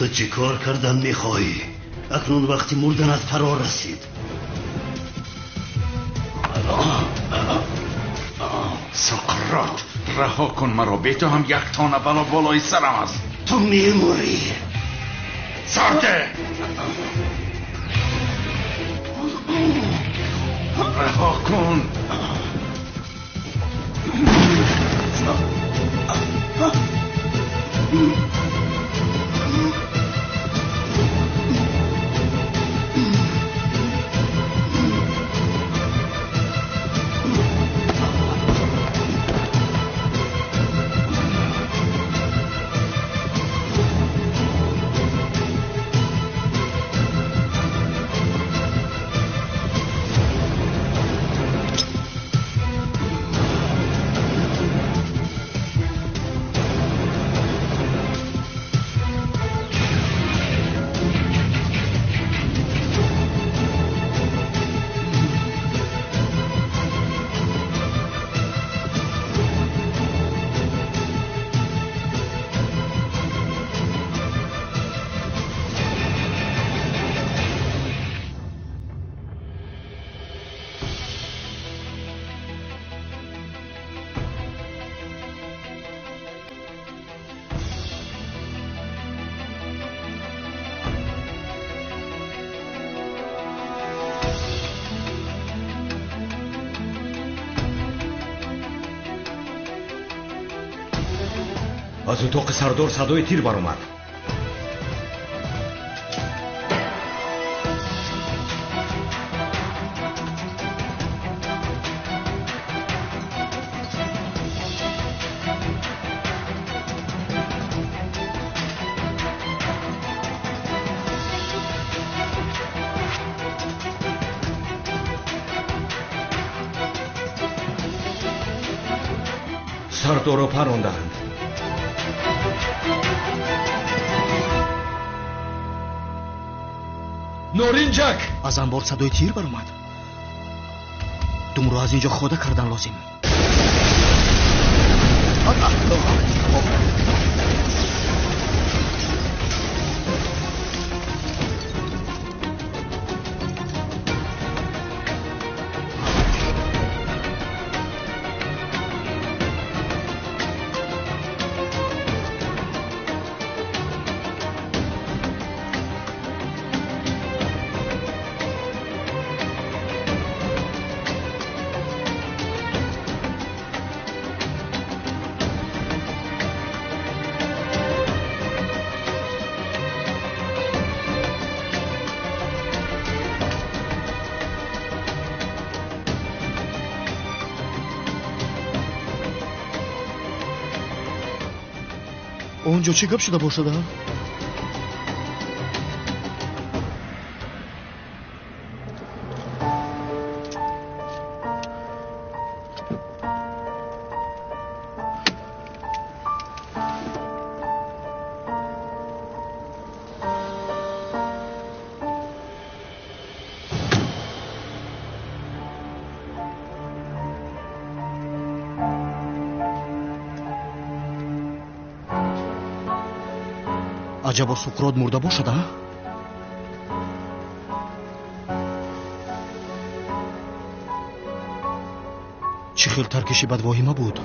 تو چی کار کردن میخواهی؟ اکنون وقتی مردنت فرا رسید. سقراط رها کن مرا، به تو هم یک تانه بلا بالای سرم است. تو میموری. ساده رها کن. از اتاق سردار صدای تیر برآمد. سردار را پراندند. نارنجک از انبار صدای تیر برآمد. دوم رو از اینجا خوده کردن لازم. اونجا چی گپ شده باشد؟ عجبا سقراط مرده باشد ها؟ چه خیل ترکشی بد واهمه بود.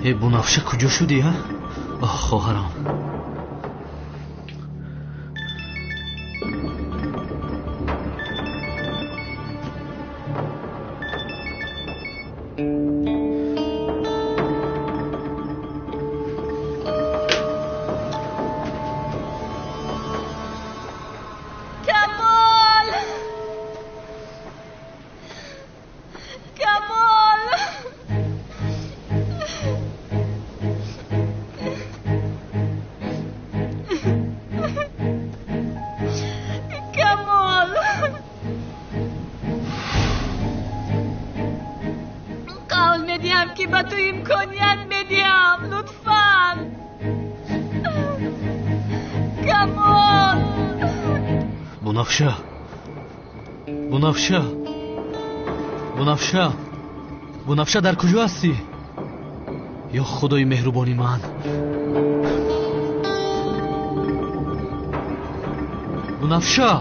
بنفشه کجا شدی ها؟ خواهرم که با تو امکانیت بدیم لطفاً. کمال بنفشه بنفشه بنفشه بنفشه در کجا هستی؟ یا خدای مهربانی من بنفشه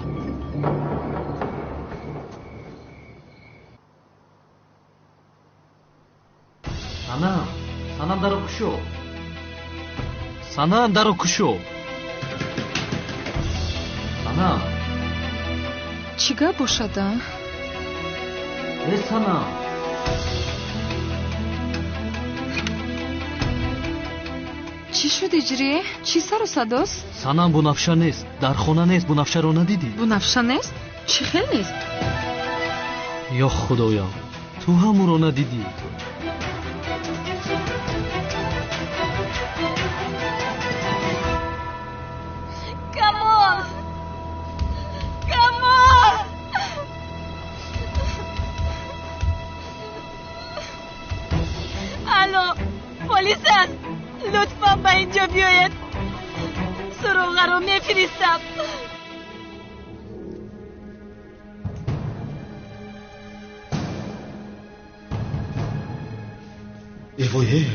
санам даро кушо санам даро кушо санам чӣ гап бошада санам чӣ шуд иҷрӣ чӣ сару садост санам бунавша нест дар хона нест бунавшаро надидӣ бунавша нест чӣ хел нест ё худоям ту ҳам ӯро надидӣ پلیس است لطفاً به اینجا بیاید سروغه رو میفرستم ایوایه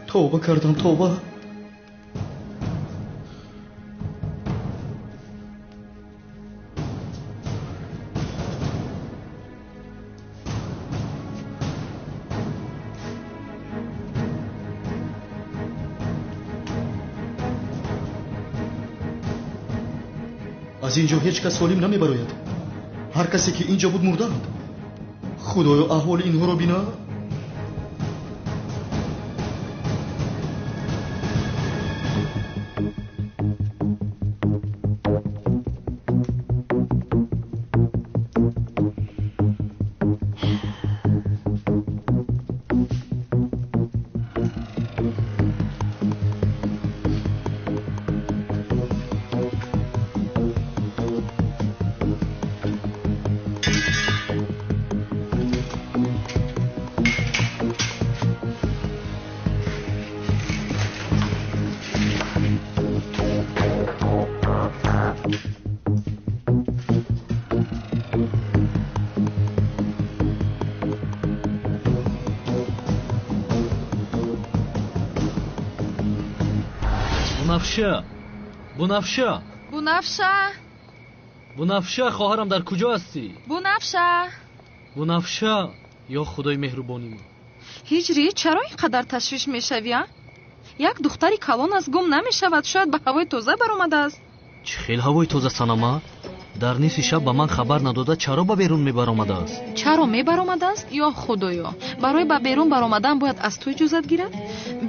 توبه کردم توبه از اینجا هیچ کس سالم نمیبراید هر کسی که اینجا بود مردند خدایا احوال اینها رو بینا بنفشه بنفشه بنفشه بنفشه خواهرم در کجا هستی؟ بنفشه بنفشه یا خدای مهربانی من هجری چرا اینقدر تشویش میشوی؟ یک دختری کلان از گم نمیشود شاید به هوای تازه برآمده است چه خیلی هوای تازه سانما در نیسی شب به من خبر نداده چرا به بیرون میبرآمده است چرا میبرآمده است یا خدایا برای به بیرون برآمدن باید از تو اجازت گیرد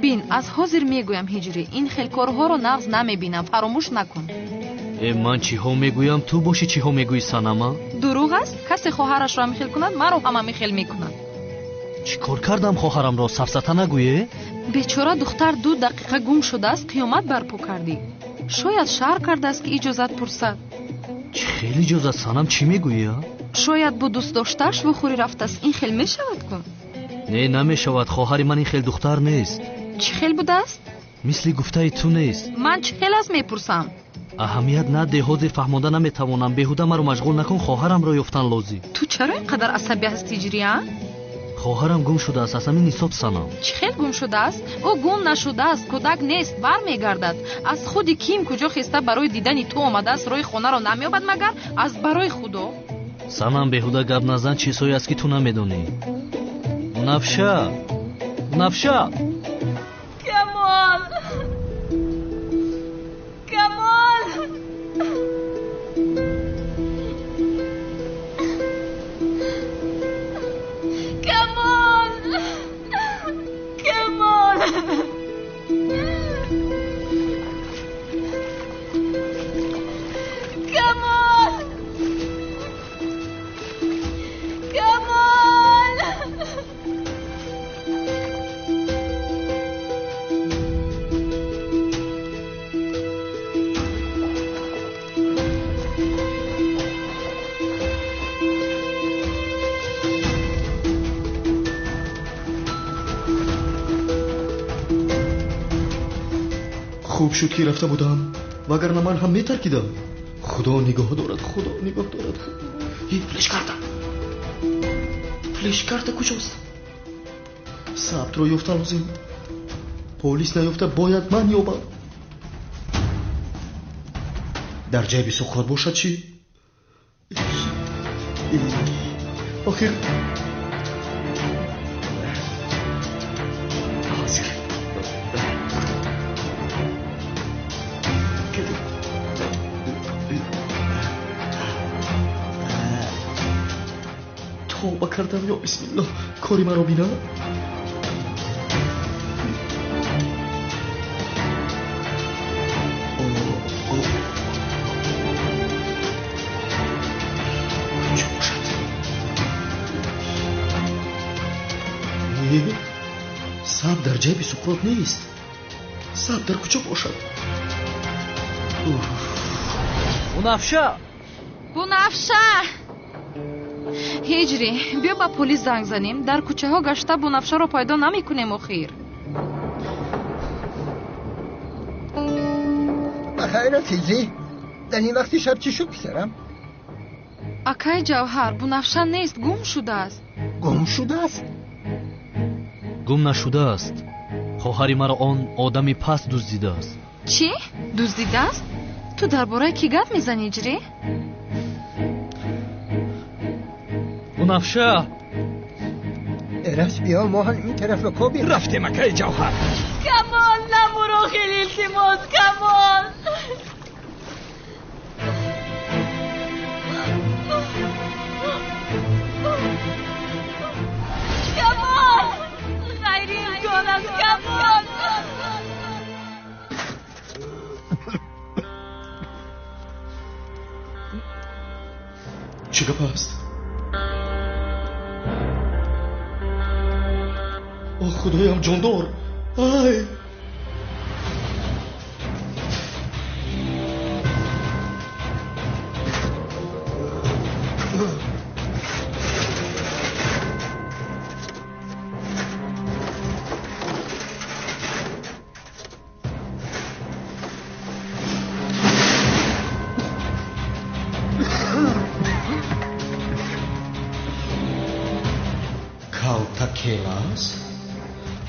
بین از حاضر میگویم هجری این خیل کارها رو نغز نمیبینم فراموش نکن من چی ها میگویم تو باشی چی ها میگویی سانما دروغ است کسی خواهرش را میخیل کند مرا هم میخیل میکنند چی کار کردم خواهرم را سفسطه نگویی بیچاره دختر 2 دقیقه گم شده است قیامت برپا کردی شاید شهر کرده است که اجازت پرسد چه خیلی اجازت سانم چی میگویی شاید با دوست داشته‌اش بخوری رفته است این خیل میشود کن نه نمیشود خواهر من این خیل دختر نیست چه خیل بوده است مثل گفته تو نیست من چه خیل است میپرسم اهمیت نده حاضر فهمانده نمیتوانم بیهوده مرا مشغول نکن خواهرم را یافتن لازم تو چرا اینقدر عصبی هستی جریان خواهرم گم شده است از همین حساب سانم چه خیل گم شده است او گم نشده است کودک نیست برمیگردد از خود کیم کجا خسته برای دیدن تو آمده است روی خانه را نمیابد مگر از برای خدا سانم بیهوده گپ نزن چیزهایی است که تو نمیدونی بنفشه بنفشه کمال کمال کمال کمال کمال کمال خوب شد که رفته بودم وگرنه من هم میترکیدم. خدا نگاه دارد، خدا نگاه دارد. فلش карта کجاست؟ ثبت رو یافته لازم. پلیس نیافته باید من یابم. در جیب سوخات باشد چی؟ آخر توبه کردم یا بسم الله کاری مرا بینا. کجا باشد؟ سب در جیب سقراط نیست. سب در کجا باشد؟ بنفشه بنفشه هجری بیا ба полис занг занем. дар кӯчаҳо гашта бунafшаро пайдо намекунем. охир بخیر تیزی در این وقتی شب چی شد پسرم؟ акай ҷавҳар бунafша нест, гум шудааст. گم شده است؟ гум нашудааст. хоҳари маро он одами паст дуздидааст. чӣ дуздидааст? ту дар бораи кӣ гап мезанӣ ҷирӣ? بنفشه ارش بیا ما هم این طرف رو کابیم. رفتیم اکای جوهر. کمال نمورو خیلی التماس کمال کمال غیری امکان است کمال چه گپ است؟ آه خدایم جاندار. آی کاوتاکیلاس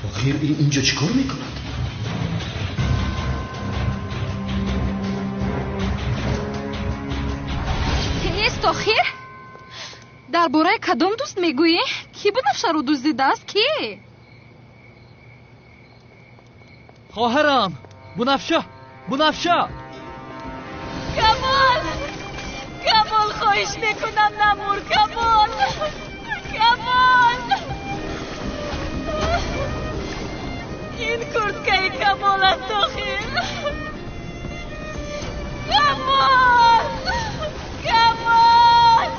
آخر اینجا چیکار میکند؟ نیست آخر؟ در باره کدام دوست میگویی؟ کی بنفشه رو دزدیده است؟ کی؟ خواهرم بنفشه کمال کمال خواهش میکنم نمور کمال کمال این کرتکه کمال است آخر کمال کمال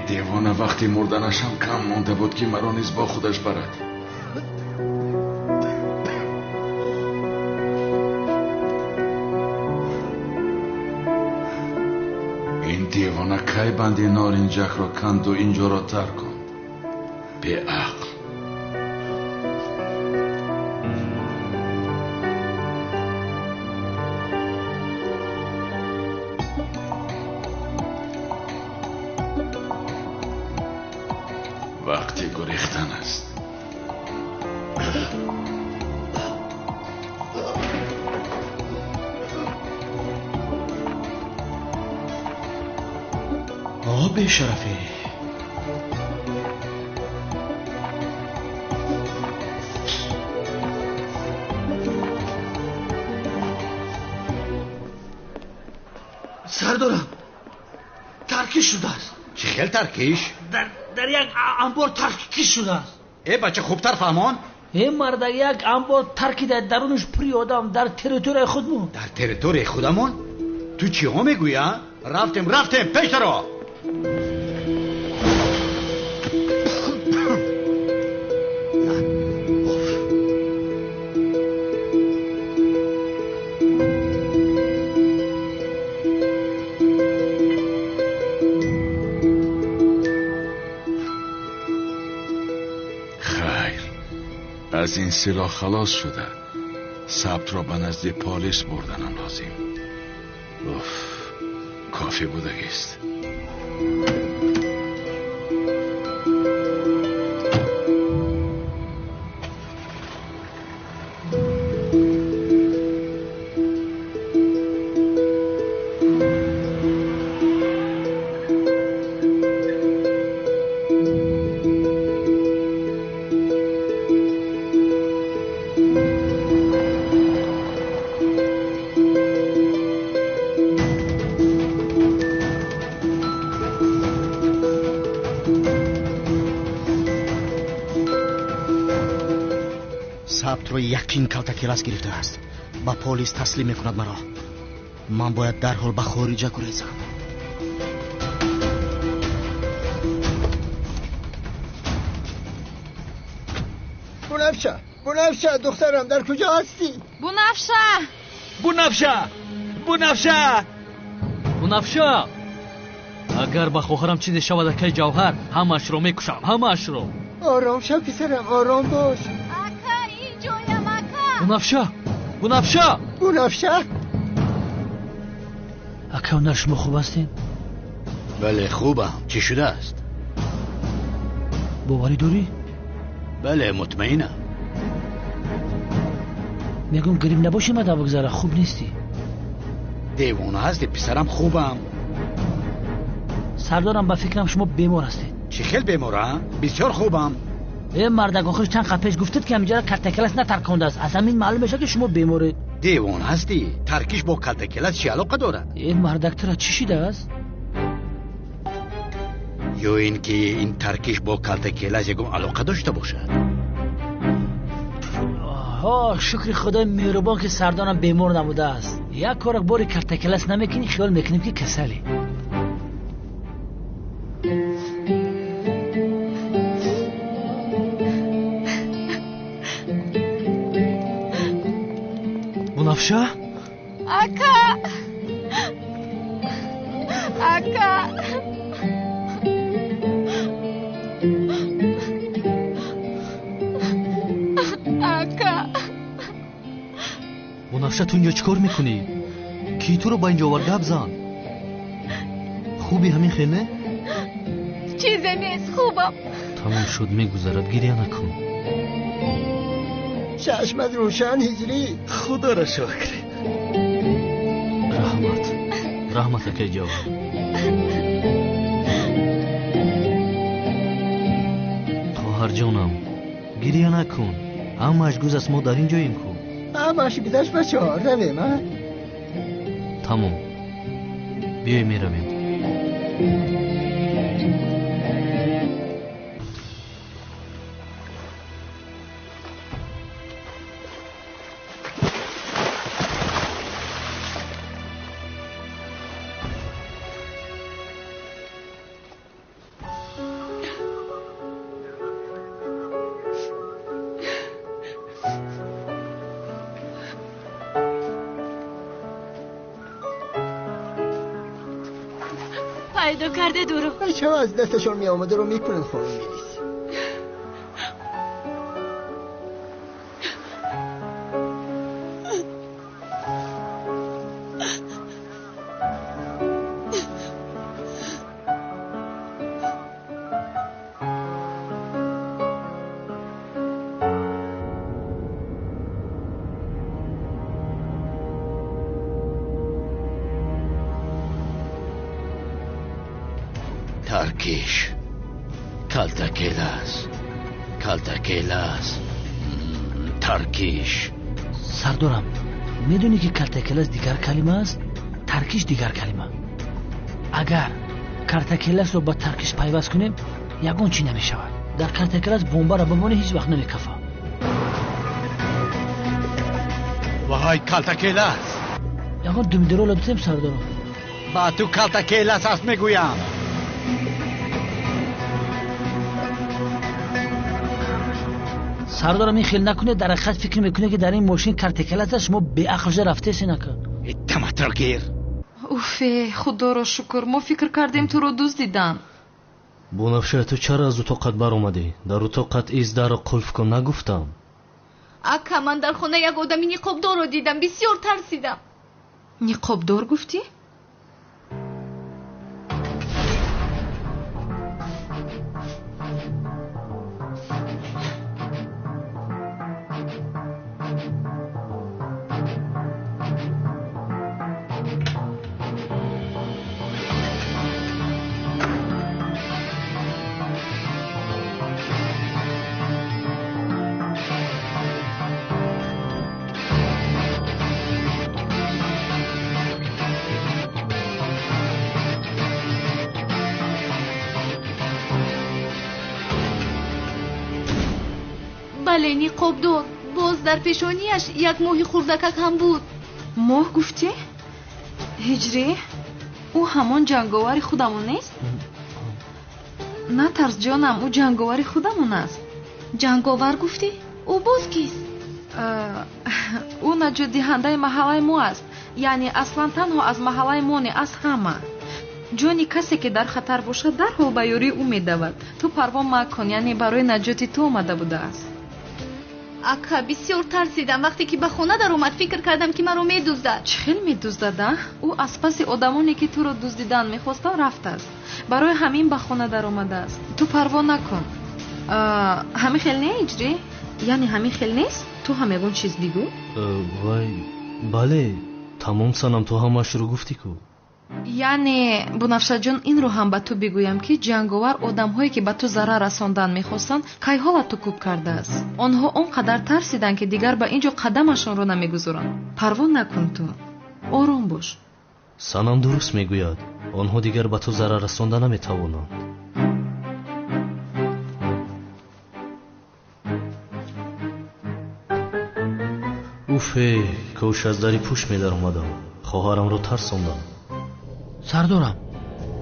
این دیوانه وقتی مردنشم کم مونده بود که مرا نیز با خودش برد. این دیوانه کی بندی نارنجک را کند و اینجا را ترک کن؟ به عقل. وقتی گریختن است. به شرفه سردارم ترکیش شده است. چی خیل ترکیش؟ در یک انبار ترکیش شده است. ای بچه خوبتر فهمان. این مرد یک انبار ترکیده درونش پری آدم در تریتوری خودمون. در تریتوری خودمون؟ تو چی ها میگویی؟ رفتیم پیش رو. از این سلاح خلاص شده. ثبت را به نزد پلیس بردنم لازم. کافی بودگیست. ثبت رو یقین کلتا کلاس گرفته است. با پلیس تسلیم میکند مرا. من باید در حال به خارج گریزم. بنفشه دخترم در کجا هستی؟ بنفشه اگر با خواهرم چیزی شود که جوهر همش رو میکشم. آرام شو پسرم، آرام باش. بنفشه اکا اونر شما خوب هستین؟ بله خوبم. چی شده است؟ باوری داری؟ بله مطمئنم. میگم گریب نباشی مدا بگذاره، خوب نیستی. دیوانه هستی پسرم، خوبم. سردارم با فکرم شما بیمار هستید. چی خیل بیمارم؟ بسیار خوبم. این مردک آخرش چند خط پیش گفتید که همینجا کلتکلس نترکانده است. از همین معلوم میشه که شما بیمارید. دیوانه هستی؟ ترکیش با کلتکلس چی علاقه داره؟ این مردک ترا چی شده است؟ یا این که این ترکیش با کلتکلس یکم علاقه داشته باشد. شکر خدای مهربان که سردارم بیمار نبوده است. یک کار باری کلتکلس نمیکنی خیال میکنیم که کسلی. بنفشه؟ اکا بنفشه تو اینجا چکار میکنی؟ کی تو رو با اینجا آورده ابزن؟ خوبی همین خیلی؟ چیزی نیست، خوبم. تمام شد میگذرد، گریه نکن. چشمت روشن هجری. خدا را شکر. رحمت که جواب. خواهر جانم گریه نکن. همش گوز است ما در این جاییم کو. همش بیدش بچه ها رویم ها. تمام بیای میرویم. پیدا کرده دورو. بچه ها از دستشون می آمده رو میکنن خانم میلیس. ترکیش کالتاکیلاس ترکیش. سردارم میدونی که کالتاکیلاس دیگر کلمه است، ترکیش دیگر کلمه. اگر کالتاکیلاس رو با ترکیش پیوست کنیم یگون چی نمیشود. در کالتاکیلاس بمب را بمونه هیچ وقت نمیکفه. وای کالتاکیلاس یگون دومیدرو لطفیم سردارم. با تو کالتاکیلاس است میگویم. سردارم این خیلی نکنه، در حقیقت فکر میکنه که در این ماشین کالتاکیلاس است. شما به عقل رفته سینکه تماترگیر. اوفه خدا را شکر، ما فکر کردیم تو رو دزدیدن. بنفشه تو چرا از اتاقت بر اومدی؟ در اتاقت ایز در را قلف کن نگفتم؟ اکا من در خونه یک آدمی نقابدار رو دیدم، بسیار ترسیدم. نقابدار گفتی؟ بله نقابدار، باز در پیشانیش یک ماه خردکک هم بود. ماه گفتی؟ هجری؟ او همان جنگاور خودمون نیست؟ نه ترس جانم، او جنگاور خودمون است. جنگاور گفتی؟ او باز کیست؟ او نجات دهنده محله ما است. یعنی اصلا تنها از محله ما نه، از همه. جانی کسی که در خطر باشد درحال به یاری او میدود. تو پروا مکن، یعنی برای نجات تو آمده بوده است. اکا بسیار ترسیدم. وقتی که به خانه در اومد فکر کردم که من رو میدزدد. چه خیلی میدزدد؟ او از پس آدمانی که تو رو دزدیدن میخواسته رفته است. برای همین به خانه در اومده است. تو پروا نکن. همین خیلی نه اجری؟ یعنی همین خیلی نیست؟ تو همگون چیز بگو؟ وای بله تمام سنم تو همش رو گفتی کو. یعنی بنفشه جان این رو هم به تو بگویم که جنگاور آدم هایی که به تو ضرر رساندن میخواستن کی حالا تو کوب کرده است. آنها اونقدر ترسیدن که دیگر به اینجا قدمشون رو نمیگذارن. پروا نکن، تو آروم باش. سنم درست میگوید، آنها دیگر به تو ضرر رساندن نمیتوانند. اوفه کوش از دری پوش میدر اومدم، خواهرم رو ترساندم. سردارم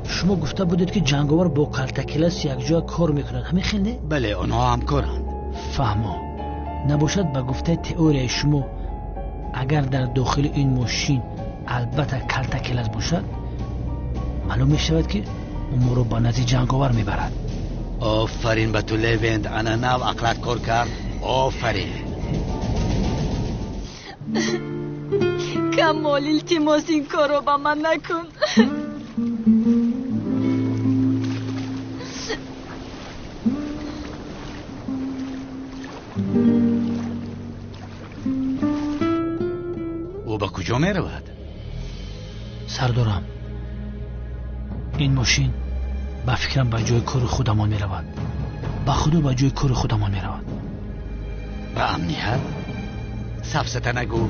شما گفته بودید که جنگاور با کالتاکیلاس یک جا کار میکنند، همین خیلی نه؟ بله آنها همکارند. فهمم. نباشد به گفته تئوری شما اگر در داخل این ماشین البته کالتاکیلاس باشد معلوم میشود که اون رو به نزد جنگاور میبرد. آفرین به تو لیوند، انا نو عقلت کار کرد. آفرین. کمال التماس این کار رو با من نکن. او به کجا می رود؟ سردارم این ماشین به فکرم به جای کار خودمان می رود. به خدا به جای کار خودمان می رود. به امنیت؟ سفسته نگو.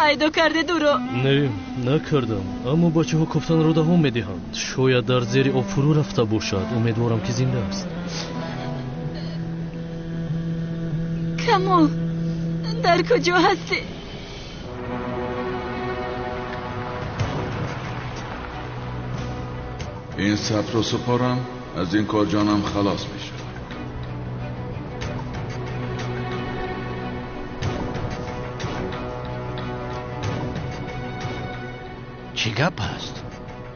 پیدا کرده دورو؟ نه نکردم، اما بچه ها کفتن رو دوام میدهند. شاید در زیر آب فرو رفته باشد. امیدوارم که زنده است. کمال در کجا هستی؟ این ثبت رو سپارم، از این کار جانم خلاص میشه. چی گپ هست؟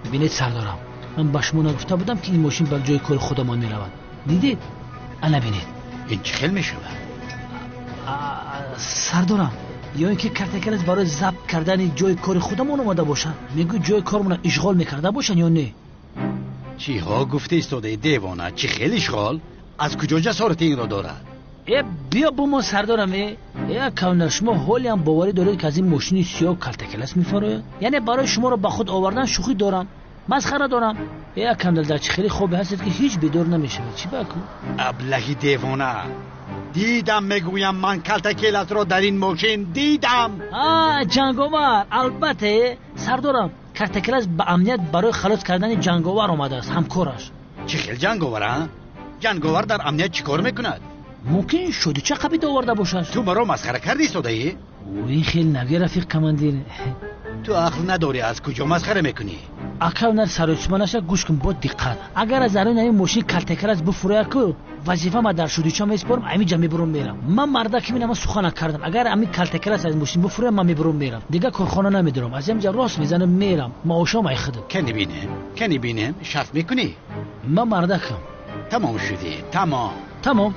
ببینید سردارم، من به شما نگفته بودم که این ماشین بر جای کار خودمان میرود. دیدید؟ انا ببینید این چه خیل میشود؟ سردارم، یا اینکه کرتکلش برای ضبط کردن جای کار خودمان اومده باشن. میگو جای کارمون اشغال میکرده باشن یا نه؟ چی ها گفته ایستاده دیوانه؟ چی خیلی اشغال؟ از کجا جسارت این را دارد؟ بیا با ما سردارم. کونر شما حالی هم باوری دارید که از این ماشین سیاه کرتکلس میفراید؟ یعنی برای شما رو به خود آوردن شوخی دارم، مسخره دارم. کندل در چه خیلی خوبی هستید که هیچ بیدار نمیشه. چی بکن؟ ابلهی دیوانه، دیدم میگویم من کرتکلس را در این ماشین دیدم. جنگاور. البته سردارم، کرتکلس به امنیت برای خلاص کردن جنگاور آمده است، همکارش. چه خیلی جنگاور؟ جنگاور در امنیت چی کار میکند؟ ممکن شده چه قبیل آورده باشد. تو مرا مسخره کردی ایستاده‌ای؟ این خیلی نگه رفیق کماندیر. تو عقل نداری، از کجا مسخره میکنی؟ اکاونر سرچمانش گوش کن با دقت. اگر از درون این ماشین کرتکلس بفروید که وظیفه ما در شودیچا میسپارم، همین جا میبرم میرم. من مردا که میرم سخن کردم، اگر همین کرتکلس از ماشین بفروید من میبرم میرم، دیگه کارخانه نمیدارم. از اینجا راست میزنم میرم، معاشم ای خودم. کنی بینم شرط میکنی؟ من مردا کم. تمام شدی. تمام.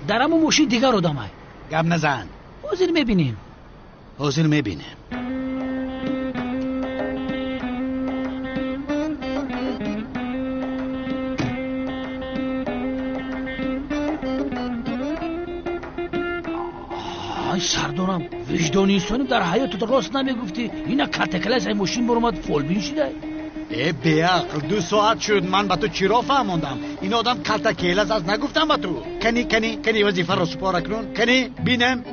در همون ماشین دیگر آدم های گم نزن. حاضر میبینیم. سردارم، وجدان انسانی در حیاتت راست نمیگفتی؟ اینا کرتکلس این ماشین برامد فولبین شده. بیعقل، 2 ساعت شد من به تو چی را فهموندم؟ این آدم کرتکلس از نگفتم به تو. کنی وظیفه را سپاره کن. کنی بینم.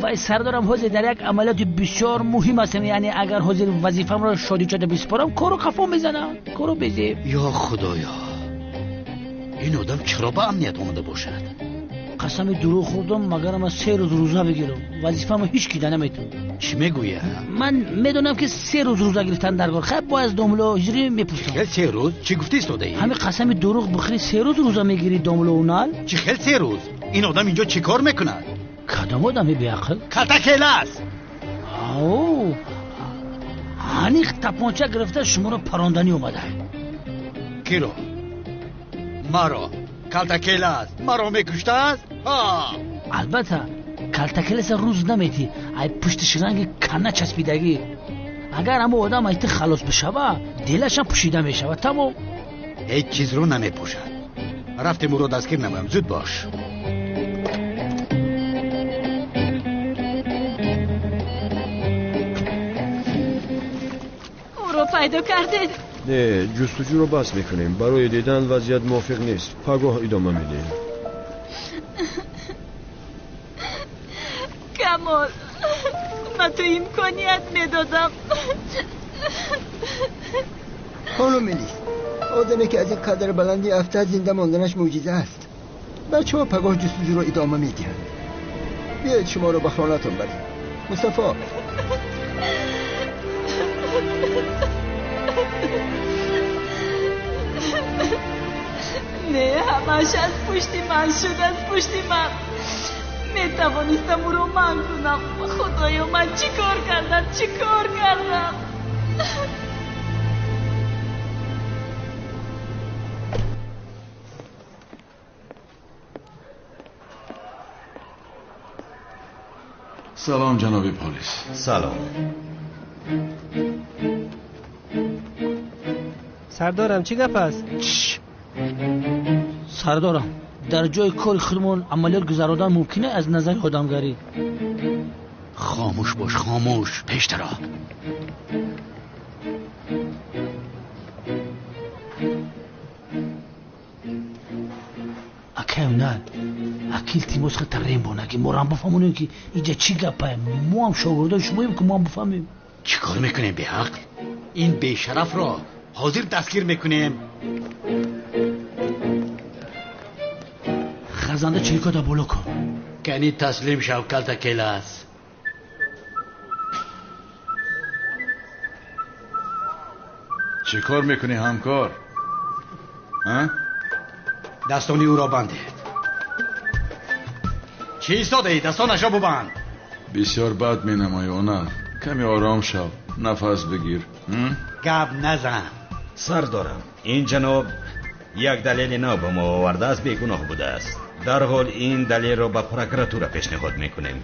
وای سردارم، حاضر در یک عملیات بسیار مهم است. یعنی اگر حاضر وظیفه‌ام را شادیچه بسپارم کارو خفا میزنم. کارو بزی. یا خدایا، این آدم چرا به امنیت اومده باشد؟ قسم دروغ خوردم مگرم از 3 روز روزه بگیرم. وظیفه‌مو هیچ کی نمیتونه. چی میگویی؟ من میدونم که 3 روز روزه گرفتن درگاه. خب با از داملو هجری میپرسم. 3 روز؟ چی گفتی استادی؟ همین قسم دروغ بخری 3 روز روزه میگیری داملو اونال؟ چی خیلی 3 روز؟ این آدم اینجا چی کار میکنه؟ کدام آدمی بیعقل؟ کرتکلس. هنی تپانچه گرفته شما رو پراندنی اومده. کی رو؟ مرا. کرتکلس مرا میکشته است؟ البته کرتکلس روز نمیتی، ای پشتش رنگ کنه چسبیدگی. اگر همه آدم ایت خلاص بشوه دلش هم پوشیده میشوه. تمام. هیچ چیز رو نمیپوشد. رفتیم او رو دستگیر نمیم. زود باش. او رو پیدا کردید؟ نه، جستجو رو بس میکنیم. برای دیدن وضعیت موافق نیست. پگاه ادامه میدیم. کمال، من تو امکانیت میدادم. خانم ملیس، آدمی که از این قدر بلندی افتاد زنده ماندنش معجزه است. بچه ها پگاه جستجو رو ادامه میدیم. بیاید شما رو به خانه‌تون بریم. مصطفی. نه، همش از پشتی من شد. از پشتی من میتوانستم او رو من کنم. خدایا من چی کار کردم؟ سلام جناب پلیس. سلام. سردارم چی گپ است؟ سردارم، در جای کار خودمون عملیات گذراندن ممکنه از نظر آدمگری. خاموش باش، خاموش. پیشتر آ. اکیونال اکیل تیموس خود ترین بانگی ما هم بفهمونیم که اینجا چی گپه. ما هم شاگردان شماییم که ما هم بفهمیم. چی کار میکنیم به حق؟ این بیشرف را حاضر دستگیر میکنیم. خزنده چریکاتا بالا کن. کنی تسلیم شو کرتکلس. چه کار میکنی همکار؟ دستانی او را بندید. چی ایستاده ای؟ دستانشا ببند. بسیار بد می نمایی هنر. کمی آرام شو، نفس بگیر. گپ نزن. سردارم، این جناب یک دلیل نو به ما آورده است، بیگناه بوده است. در حال این دلیل را به پروکراتور پیشنهاد میکنیم.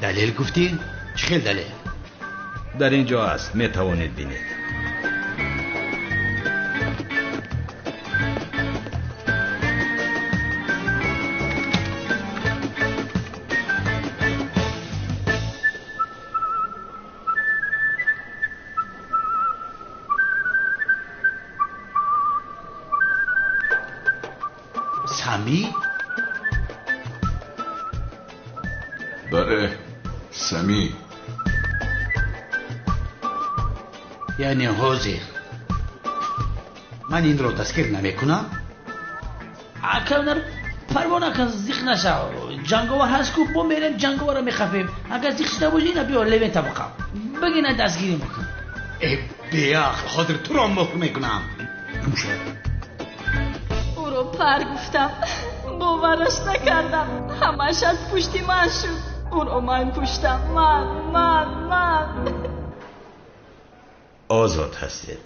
دلیل گفتی؟ چه خیل دلیل؟ در اینجا است، می توانید بینید. سمی؟ بله، سمی. یعنی حاضر. من این رو دستگیر نمیکنم؟ اکرم پروا نکن، زیخ نشو. جنگاور هست که با میریم جنگاور رو میخفیم. اگر زیخش نباشی اینا بیا لیوین طبقه بگینه دستگیری میکن. ای بیاخ، حاضر تو رو مخ میکنم. او رو پر گفتم، باورش نکردم. همش از پشتی من شد. او رو من کشتم. من آزاد هستید.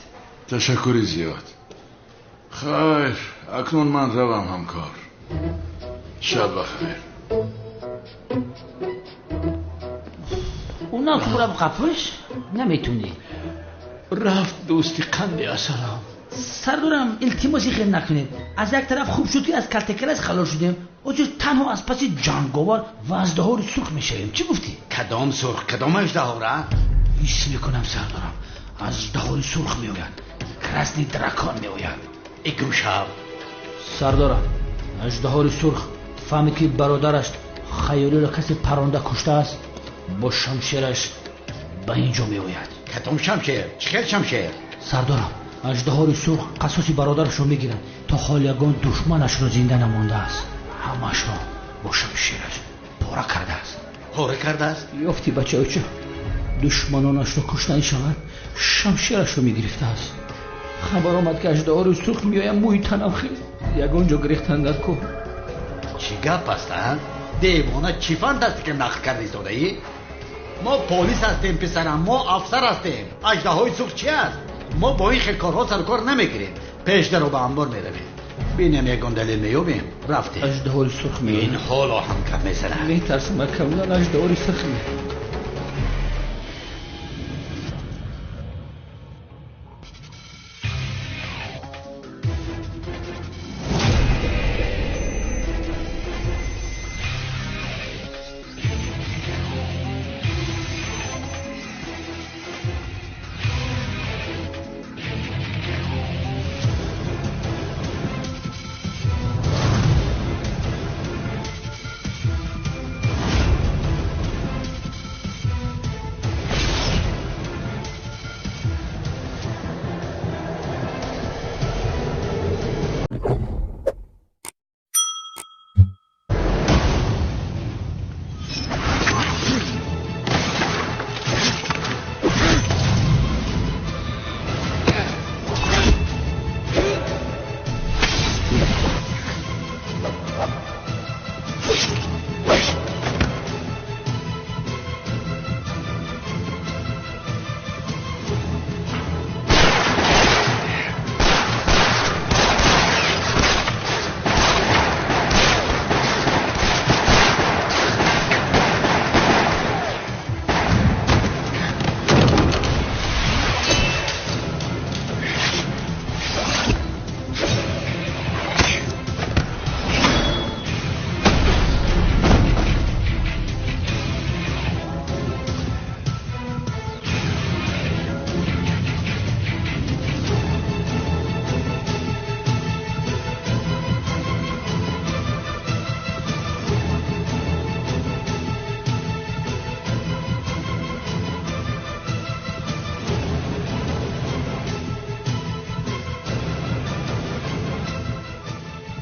تشکری زیاد. خیر، اکنون من روم همکار. شب بخیر. اونا که برم قفش نمیتونی. رفت دوستی قنده اسلام. سردارم التماسی خیلی نکنید. از یک طرف خوب شد که از کلتکلس خلاص شدیم، اونجور تنها از پس جنگاور و ازدهار سرخ میشیم. چی گفتی؟ کدام سرخ؟ کدام ازدهاره؟ ایش میکنم سردارم. ازدهار سرخ میوید، کرسنی درکان میوید. ایگو شب سردارم، ازدهار سرخ فهمی که برادرش خیالی را کسی پرانده کشته است، با شمشیرش به اینجا میوید. کدام شمشیر؟ چه خیل شمشیر؟ سردارم، اژدهار سرخ قصاص برادرش رو میگیرن تا حال یگان دشمنش رو زنده نمانده است. همش را با شمشیرش پاره کرده است. پاره کرده است؟ یافتی بچه اوچه، دشمنانش رو کشته شود شمشیرش رو میگرفته است. خبر آمد که اژدهار سرخ میایم موی تنم خیلی یگان جا گریختن در کوه. چی گپ است؟ دیوانه چی فند است که نقل کردی ساده ای؟ ما پلیس هستیم پسرم، ما افسر هستیم. اژدهای سرخ چی است؟ ما با این خیلکارها سرکار نمیگیریم. پیش در رو به انبار میرویم، بینیم یکان دلیل میابیم رفتیم. اژدهای سرخ میایم. این حالا هم کم میزنه. میترسم کمونن اژدهای سرخ میایم.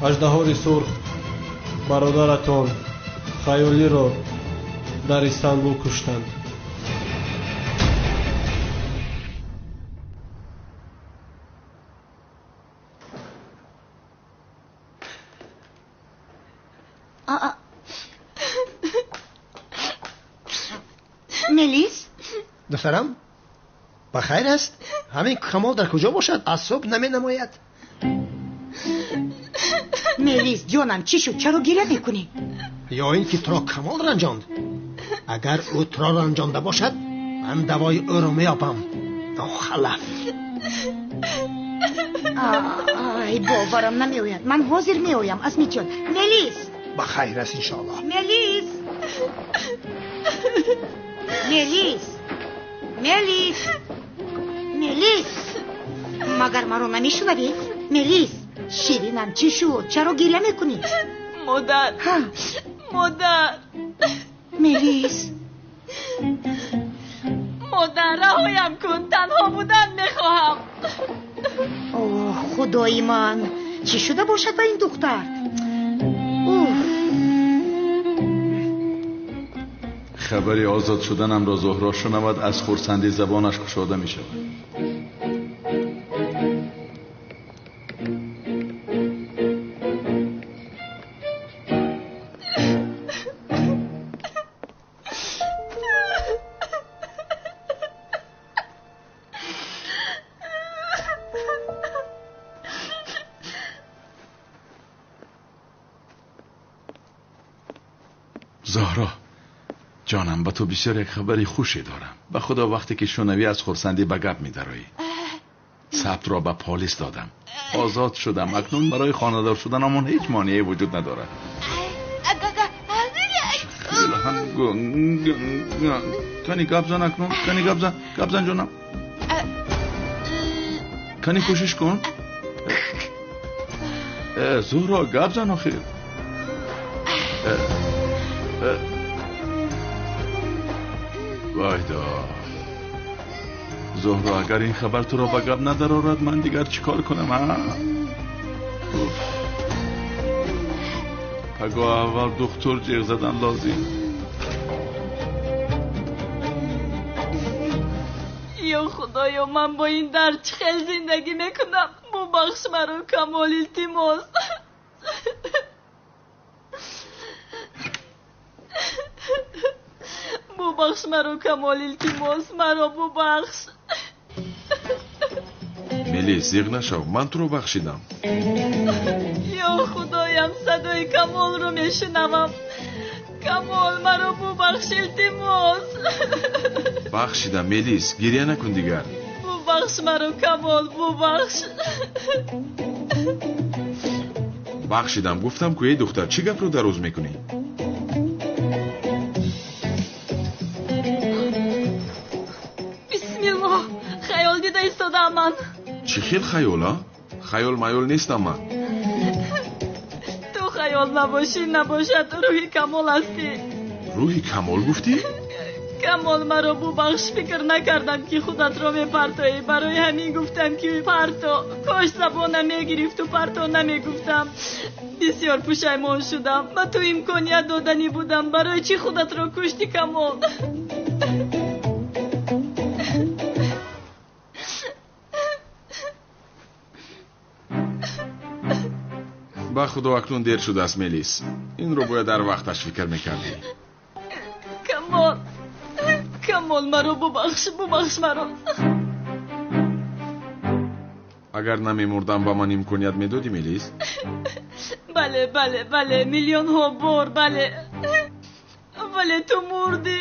اژدهار سرخ برادرتان خیالی را در استانبول کشتند. ملیس دخترم بخیر است؟ همین کمال در کجا باشد؟ از صبح نمی نماید. ملیس جانم چی شد؟ چرا گریه میکنی؟ یا این که تو را کمال رنجاند؟ اگر او تو را رنجانده باشد من دوای او را میابم. ناخلف. ای باورم نمیآید. من حاضر میآیم اسمی جان. ملیس بخیر است انشاءالله. ملیس ملیس ملیس ملیس مگر مرا نمیشنوی؟ ملیس شیرینم چی شد؟ چرا گریه میکنی؟ مادر ملیس مادر رهایم کن، تنها بودن میخواهم. اوه خدای من، چی شده باشد با این دختر؟ خبری آزاد شدنم را زهرا شنود از خرسندی زبانش گشاده می شود. زهرا جانم، به تو بسیار یک خبری خوشی دارم. به خدا وقتی که شنوی از خرسندی به گپ می‌درایی. ثبت را به پلیس دادم، آزاد شدم. اکنون برای خانه‌دار شدنمون هیچ مانعی وجود ندارد. کنی گپ زن اکنون، کنی گپ زن جانم. کنی کوشش کن. زهرا گپ زن آخر. وایدا زهرا، اگر این خبر تو را به گپ ندارد من دیگر چیکار کنم؟ پگاه اول دکتر جیغ زدن لازم. یا خدایا من با این درد چه خیلی زندگی میکنم. ببخش مرا کمال، التماس. ببخش مرا کمال، التماس مرا ببخش. ملیس زیغ نشو، من تو رو بخشیدم. یا خدایم صدای کمال رو میشنوم. کمال مرا ببخش، التماس. بخشیدم ملیس، گریه نکن دیگر. ببخش مرا کمال، ببخش. بخشیدم. گفتم که ای دختر چی گپ رو دروز میکنی؟ خیال دیده ایستادم من. چی خیل خیال ها؟ خیال مایول نیستم من. تو خیال نباشی نباشد روحی کمال هستی. روحی کمال گفتی؟ کمال مرا ببخش، فکر نکردم که خودت را میپرتایی. برای همین گفتم که پرتا. کاش زبانم میگرفت و پرتا نمیگفتم. بسیار پشیمان شدم. من تو امکانیت دادنی بودم. برای چی خودت را کشتی کمال؟ با خدا اکنون دیر شده است ملیس. این رو باید در وقتش فکر میکردی. کمال مرا ببخش مرا. اگر نمیمردم با من امکانیت میدادی ملیس؟ بله میلیون ها بار بله. ولی تو مردی.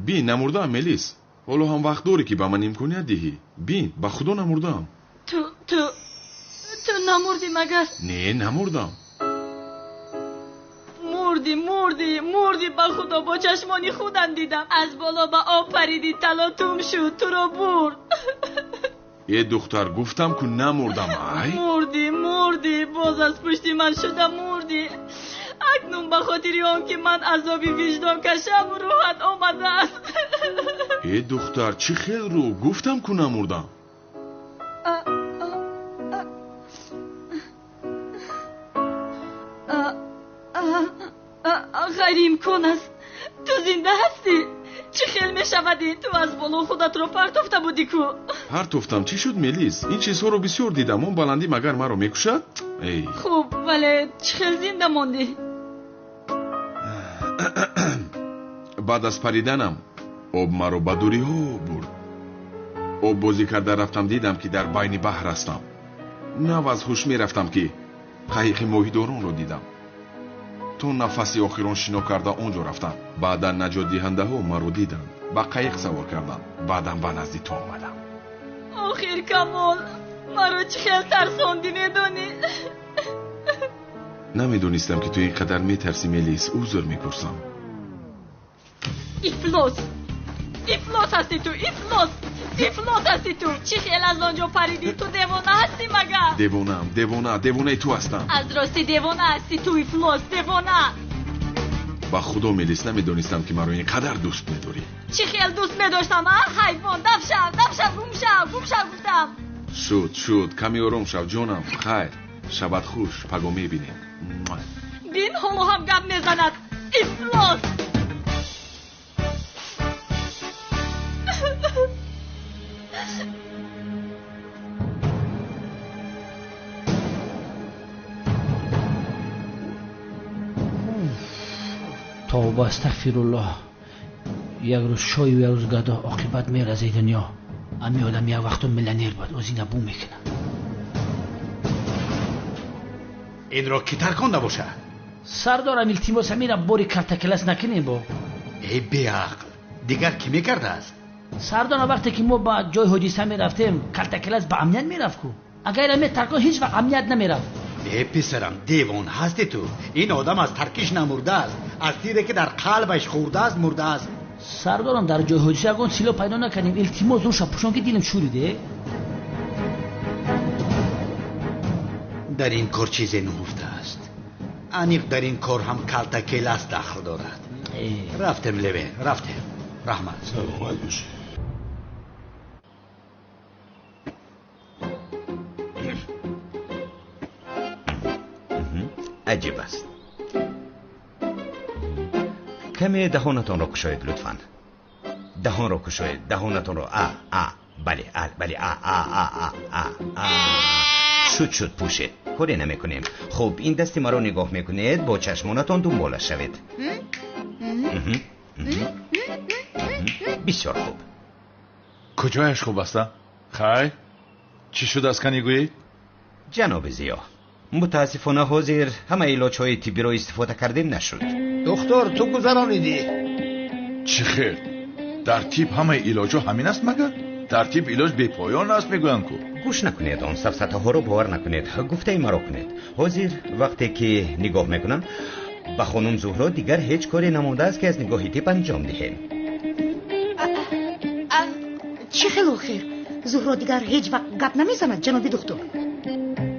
بین نمردم ملیس. حالا هم وقت داری که با من امکانیت دهی. بین با خدا نمردم. تو نمردی مگر؟ نه نمردم. مردی با خدا. با چشمانی خودم دیدم. از بالا به آب پریدی، تلاطم شد، تو را برد. ای دختر گفتم که نمردم. مردی باز از پشتی من شده مردی. اکنون به خاطر آن که من عذابی وجدان کشم روحت آمده است. ای دختر چی خیل رو؟ گفتم که نمردم. غیر امکان است. تو زنده هستی؟ چه خیل می شودی؟ تو از بالا خودت رو پرتافته بودی کو؟ پرت افتم. چی شد ملیس؟ این چیزها رو بسیار دیدم. اون بلندی مگر مرا میکشد؟ ای خوب ولی چخیل زنده موندی؟ بعد از پریدنم آب مرا به دوری ها برد. آب بازی کرده رفتم دیدم که در بین بحر هستم. نو از هوش می رفتم که قایق ماهیداران رو دیدم. تو نفسی آخران شنا کرده اونجا رفتم. بعدا نجات دهنده ها مرا دیدند. با قایق سوار کردند. بعدم به نزدیک تو آمدم. آخر کمال مرا چخیل ترساندی میدونی؟ نمیدونستم که تو اینقدر میترسی ملیس. عذر میپرسم. افلاس هستی تو. افلاس هستی تو. چی خیل از آنجا پریدی؟ تو دیوانه هستی مگر؟ دیوانه تو هستم. از راستی دیوانه هستی تو افلاس. دیوانه. با خدا ملیس نمیدونستم که مرا اینقدر دوست میداری. چی خیل دوست میداشتم ها؟ حیوان دفشم گم شو گفتم. شد کمی آروم شو جانم. خیر شبت خوش. پگو میبینیم. بین حالا هم گپ میزند. افلاس. توبه استغفرالله. یک روز شوی و یک روز گدا عاقبت میره از دنیا. امی آدم یک وقت میلیونر بود از این بو میکنه. این را کی ترکانده باشه؟ سردارم التماس میره باری کارتکلس نکنیم با. ای بیعقل دیگر کی میکرده است؟ سردار وقتی که ما با جای حدیثه میرفتیم کارتکلس با امنیت میرفت کو. اگر امی ترکان هیچ وقت امنیت نمیرفت. ای پسرم دیوان هستی تو. این آدم از ترکیش نمرده است. از تیری که در قلبش خورده است مرده است. سردارم در جای حدیثه اگه سیلو پیدا نکنیم التماس اون شب پوشان که دیلم شوریده. در این کار چیزی نهفته است. انیق در این کار هم کلتکلس دخل دارد. رفتم لبه رفتم. رحمت سلامت باشه. عجیب است. کمی دهانتان را کشایید لطفاً. دهان را کشایید. دهانتان را بله شد پوشه. کاری نمیکنیم. خب این دستی مرا نگاه میکنید با چشمانتان دنبالش شوید. بسیار خوب. کجایش خوب است؟ خیر چی شد از کنی گویی؟ جناب زیا متاسفانه حاضر همه علاج‌های طبی را استفاده کردیم نشد. دکتر تو گذرانیدی؟ چی خیر؟ در طب همه علاج‌ها همین است مگر؟ در طب علاج بی پایان است میگویند کو. گوش نکنید آن سفسطه ها رو باور نکنید. گفته مرا کنید. حاضر وقتی که نگاه میکنم با خانم زهرا دیگر هیچ کاری نمونده است که از نگاه طب انجام دهیم. چه خیلی خیر. زهرا دیگر هیچ وقت گپ نمیزند جناب دکتر.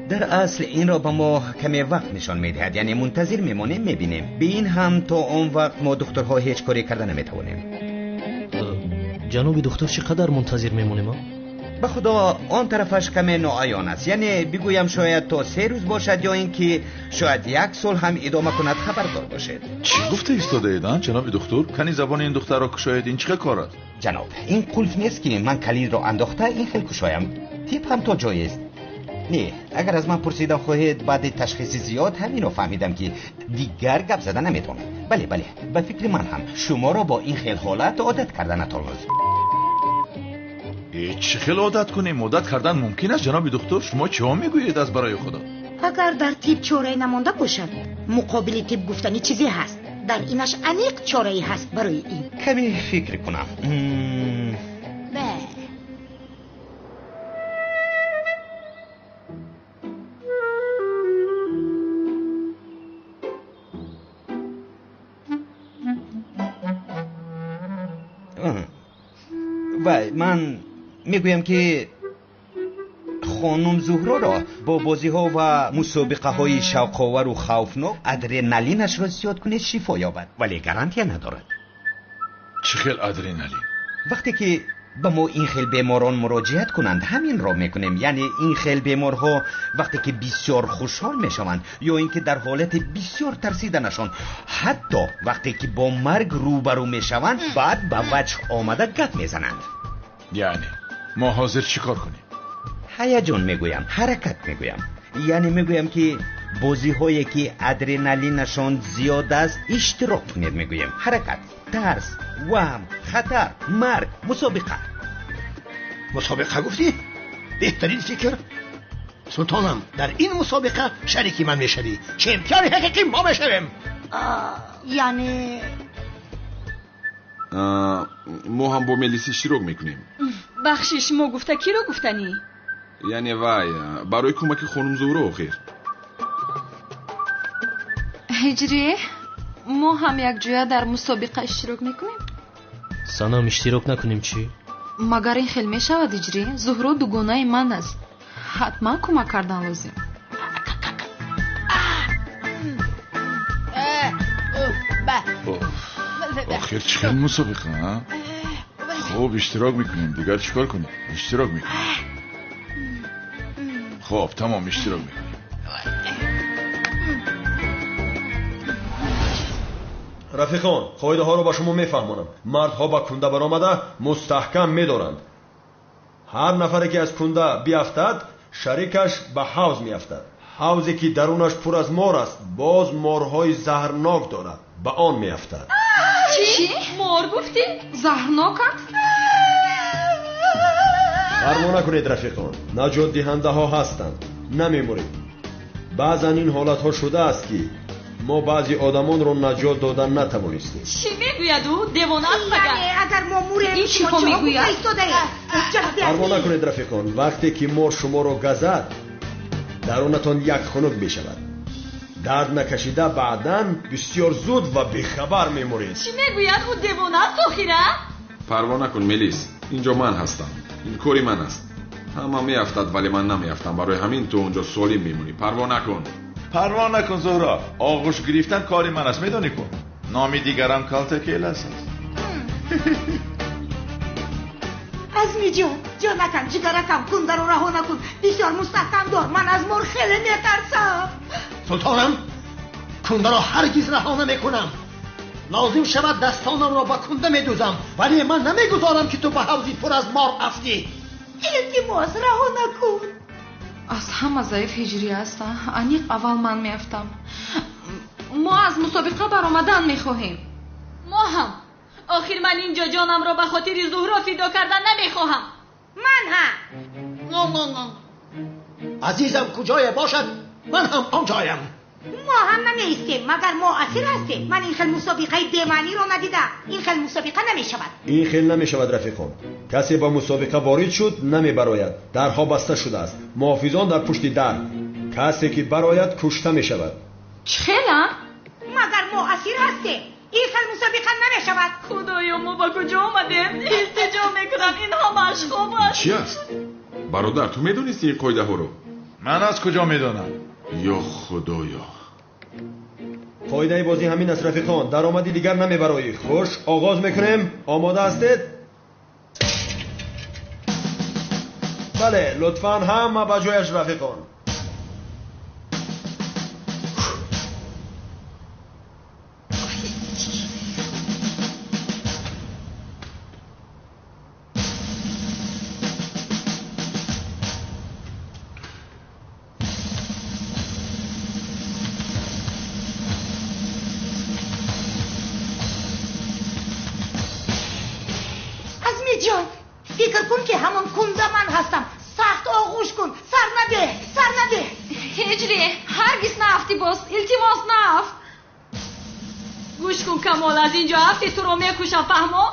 در اصل این را به ما کمی وقت نشان میدهد. یعنی منتظر میمانیم میبینیم. به این هم تا اون وقت ما دکترها هیچ کاری کرده نمیتوانیم. جناب دکتر چقدر منتظر میمونیم؟ به خدا آن طرفش کمی ناعیان است. یعنی بگویم شاید تا 3 روز باشد یا اینکه شاید 1 سال هم ادامه کند. خبردار باشید. چی گفته ایستاده ایدن جناب دکتر؟ کنی زبان این دختر را کشاید. این چه کار است؟ جناب این قلف نیست که من کلید را انداخته این خیلی کشایم. تیپ هم تا جای است. نه اگر از من پرسیدم خواهید بعد تشخیص زیاد همین رو فهمیدم که دیگر گپ زدن نمیتونم. بله به فکر من هم شما را با این خیل حالت عادت کردن نتوانید. چه خیل عادت کنیم؟ عادت کردن ممکن است جناب دکتر؟ شما چه میگویید از برای خدا؟ اگر در طب چاره نمانده باشد مقابل طب گفتنی چیزی هست. در اینش انیق چاره‌ای هست برای این. کمی فکر کنم. و من میگویم که خانم زهرا را با بازی ها و مسابقه های شوق‌آور و خوفناک ادرنالینش را زیاد کنید شفا یابد. ولی گارانتی ندارد. چه خیل ادرنالین؟ وقتی که به ما این خیل بیماران مراجعت کنند همین را میکنیم. یعنی این خیل بیمارها وقتی که بسیار خوشحال میشوند یا اینکه در حالت بسیار ترسیدنشان حتی وقتی که با مرگ روبرو میشوند بعد به وجه آمده گپ میزنند. یعنی ما حاضر چیکار کنیم؟ هیجان میگویم، حرکت میگویم. یعنی میگویم که بازی هایی که ادرنالینشان زیاد است اشتراک کنید. میگویم حرکت، ترس، وهم، خطر، مرگ، مسابقه. مسابقه گفتی؟ بهترین فکر. سلطانم در این مسابقه شریکی من میشوی. چمپیون حقیقی ما بشویم. یعنی ما هم با ملیس اشتراک میکنیم. بخشش ما گفته کی رو گفتنی؟ یعنی وای برای کمک خانم زهرا آخر. هجری ما هم یک جویا در مسابقه اشتراک میکنیم. سنم اشتراک نکنیم چی؟ مگر این خیلی میشود هجری؟ زهرا دوگانه من است. حتما کمک کردن لازم. آخر چه مسابقه ها؟ خب اشتراک میکنیم. دیگر چیکار کنیم؟ اشتراک میکنیم. خب تمام اشتراک میکنیم. رفیقان قاعده ها رو با شما میفهمونم. مردها با کنده برآمده مستحکم میدارند. هر نفری که از کنده بیافتد شریکش به حوض میافتد. حوضی که درونش پر از مار است باز مارهای زهرناک دارد، به آن میافتد. چی؟ مار گفتی؟ زهرناک است؟ فرما نکنید رفیقان، نجات دهنده ها هستند، نمیمورید. بعضا این حالت ها شده است که ما بعضی آدمان رو نجات دادن نتوانستیم. چی میگوید او؟ دیوانه است مگر؟ یعنی اگر ما موریم این چی میگوید؟ فرما نکنید رفیقان، وقتی که مار شما رو گزد درونتان یک خنک بشود. درد نکشیده بعداً بسیار زود و بیخبر میمورید. چی میگوید او؟ دیوانه است آخیره؟ پروا نکن ملیس، اینجا من هستم. این کاری من است. همه میافتد ولی من نمیافتم. برای همین تو اونجا سالم میمونی. پروا نکن. پروا نکن زهرا. آغوش گرفتن کاری من است، میدونی کن. نامی دیگرم کالتکیل است. عزمی جان نکن، جگرکم، کنده رو رها نکن. بسیار مستحکم دار، من از مار خیلی میترسم. سلطانم کنده را هرگز رها نمیکنم. لازم شود دستانم را با کنده میدوزم، ولی من نمیگذارم که تو به حوضی پر از مار افتی. التماس رها نکن. از همه ضعیف هجری است. انیق اول من میافتم. ما از مسابقه برآمدن میخواهیم. ما هم. آخر من اینجا جانم را به خاطر زهرا فدا کردن نمیخواهم. من هم. عزیزم کجای باشد من هم آنجایم. ما هم نمیستیم مگر ما اسیر هستیم. من این خیل مسابقه بیمعنی رو ندیدم. این خیل مسابقه نمیشود. این خیل نمیشود رفیقان. کسی با مسابقه وارد شد نمیبراید. درها بسته شده است. محافظان در پشت در. کسی که براید کشته میشود. چخیلم؟ مگر ما اسیر هستیم. این خیل مسابقه نمیشود. خدایا ما با کجا آمدیم؟ التجا میکنم این همش خوب است. چی است؟ برادر تو میدونستی این قاعده ها رو؟ من از کجا میدونم؟ یا خدایا. قاعده بازی همین است رفیقان. درآمدی دیگر نمیبرایی. خوش آغاز میکنیم. آماده هستید؟ بله لطفاً همه به جایش رفیقان. فکر کن که همون کنده من هستم. سخت آغوش کن. سر نده. هجری هرگز نافتی باز. التماس نافت. گوش کن کمال، از اینجا هفتی تو رو میکشم فهمو؟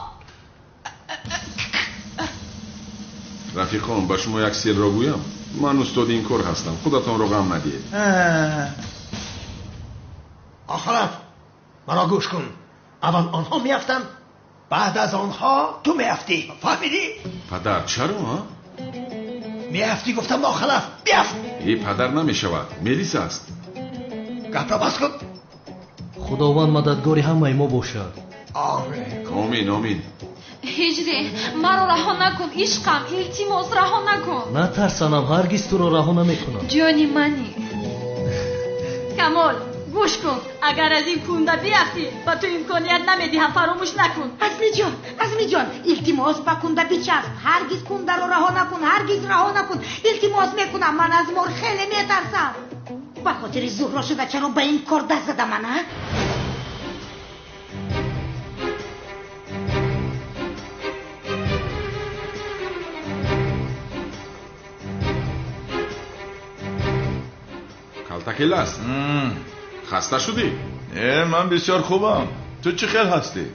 رفیقان با شما یک سر را گویم. من استاد این کار هستم. خودتان رو غم ندید. آخرت مرا گوش کن. اول آنها میافتن، بعد از آنها تو میافتی. فهمیدی؟ پدر چرا؟ میافتی گفتم داخلف. بیافت. این پدر نمیشود. ملیس است. گپ را بس کن. خداوند مددگاری همه ما باشد. آمین. هجری مرا رها نکن عشقم. التماس رها نکن. نترسانم، هرگز تو را رها نمیکنم. جانی منی. کمال گوش کن، اگر از این کنده بیافتی و تو امکانیت نمیدیم فراموش نکن. ازمی جان التماس با کنده بچسب، هرگز کنده رو رها نکن، هرگز رها نکن. التماس میکنم، من از مار خیلی میترسم. به خاطر زهرا شده چرا به این کار دست زدم من؟ کلتکلس خسته شدی؟ من بسیار خوبم. تو چه خیل هستی؟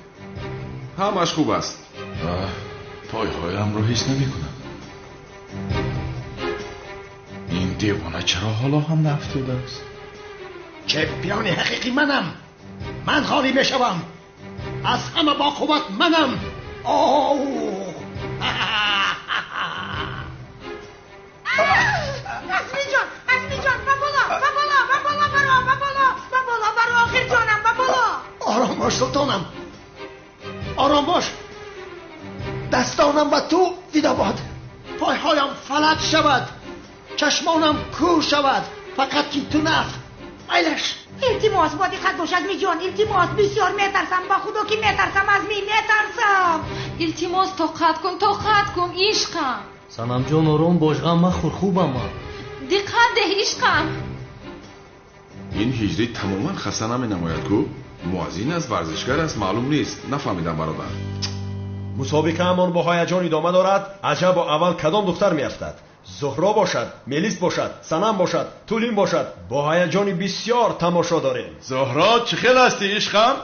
همش خوب است. پایهایم رو حس نمی کنم. این دیوانه چرا حالا هم نفتوده است؟ چمپیون حقیقی منم. من خالی میشوم. از همه با قوت منم. ازمی جان با بالا برو آخر جانم با بالا. آرام باش سلطانم، آرام باش. دستانم به تو ویدا باد، پایهایم فلج شود، چشمانم کور شود، فقط که تو نفت ایلش. التماس با دقت باش ازمی جان، التماس بسیار میترسم، با خدا که میترسم ازمی، میترسم. التماس طاقت کن عشقم. صنم جان آرام باش، غم مخور، خوبم من. دقت ده عشقم. این هجری تماما خسته نماید کو؟ موازین از ورزشگر است، معلوم نیست. نفهمیدم برادر. مسابقه همان با هیجان ادامه دارد. عجب اول کدام دختر میافتد؟ زهرا باشد، ملیس باشد، صنم باشد، طولین باشد. با هیجان بسیار تماشا داریم. زهرا چه خیل هستی عشقم؟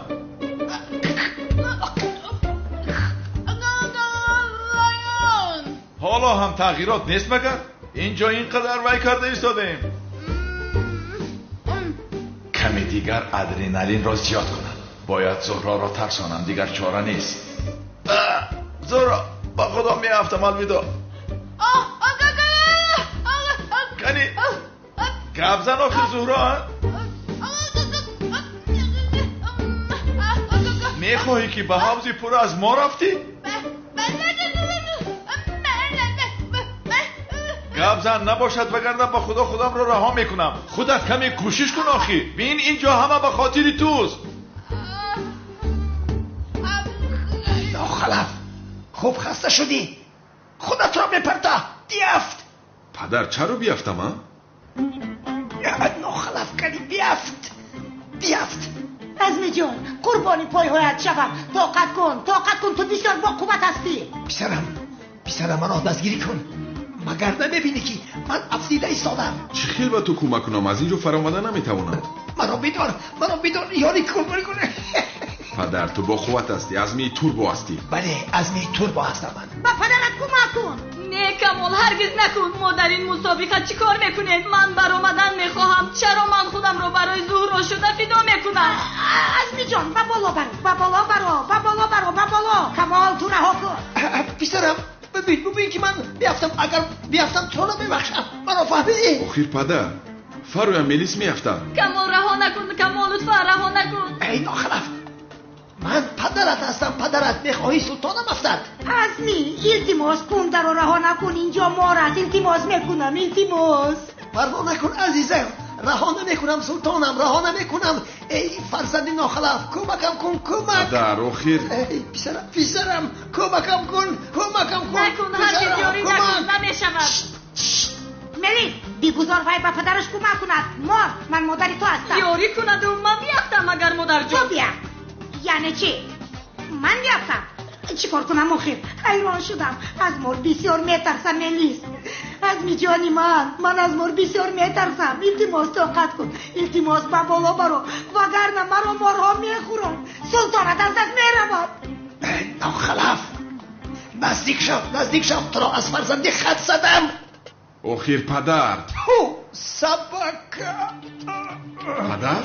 حالا هم تغییرات نیست مگر؟ اینجا اینقدر وی کرده ایستادیم. کمی دیگر ادرنالین را زیاد کنم. باید زهرا را ترسانم، دیگر چاره نیست. زهرا با خدا میافتم. الوداع. کنی گپ زن آخر زهرا. میخواهی که به حوضی پر از ما رفتی؟ گپ زن نباشد وگرنه با خدا خودم رو رها میکنم. خودت کمی کوشش کن آخی. بین اینجا همه به خاطر توست. ناخلف خوب خسته شدی، خودت را بپرتا. بیافت. پدر چرا بیافتم من؟ ناخلف کردی. بیافت. ازمی جان قربانی پایهایت شوم. طاقت کن تو بسیار با قوت هستی. پسرم منو دستگیری کن. مگر نمیبینی که من افسیده ایستادم؟ چه خیل با تو کمک کنم؟ از اینجا فرامده نمیتوانم. منو بدار یاری کن. پدر تو با قوت هستی، ازمی توربو هستی. بله ازمی توربو هستم من. با پدرت کمک کن. نه کمال هرگز نکن. ما در این مسابقه چی کار میکنیم؟ من برآمدن میخواهم. چرا من خودم رو برای زهرا شده فدا میکنم؟ ازمی جان با بالا برو. کمال تو رها کن. پسرم ببین که من بیافتم. اگر بیافتم تو رو ببخشم. منو فهمیدی؟ آخیر پدر فرویم ملیس میافتم. کمال رها نکن. کمال لطفا رها نکن. ای ناخلف، من پدرت هستم. پدرت میخواهی سلطانم افتد. ازمی التماس کن در رو رها نکن. اینجا مار است. التماس میکنم. پروا نکن عزیزم. رها نمیکنم سلطانم، رها نمیکنم. ای فرزند ناخلف کمکم کن. پدر آخیر. ای پسرم کمکم کن. نکن هرگز یاری نکن. نمیشود. ملیس بیگذار وای با پدرش کمک کند. من مادری تو هستم. یاری کند و من بیافتم. اگر مادر جان تو بیافت یعنی چی؟ من بیافتم چی کار کنم آخر؟ حیران شدم. از مار بسیار میترسم ملیس. ازمی جانی من از مار بسیار میترسم. التماس طاقت کن. التماس با بالا برو وگرنه مرا مارها میخورن. سلطانت از دست میرود. ناخلف نزدیک شو. تو را از فرزندی خط زدم. آخیر پدر. سبک. پدر.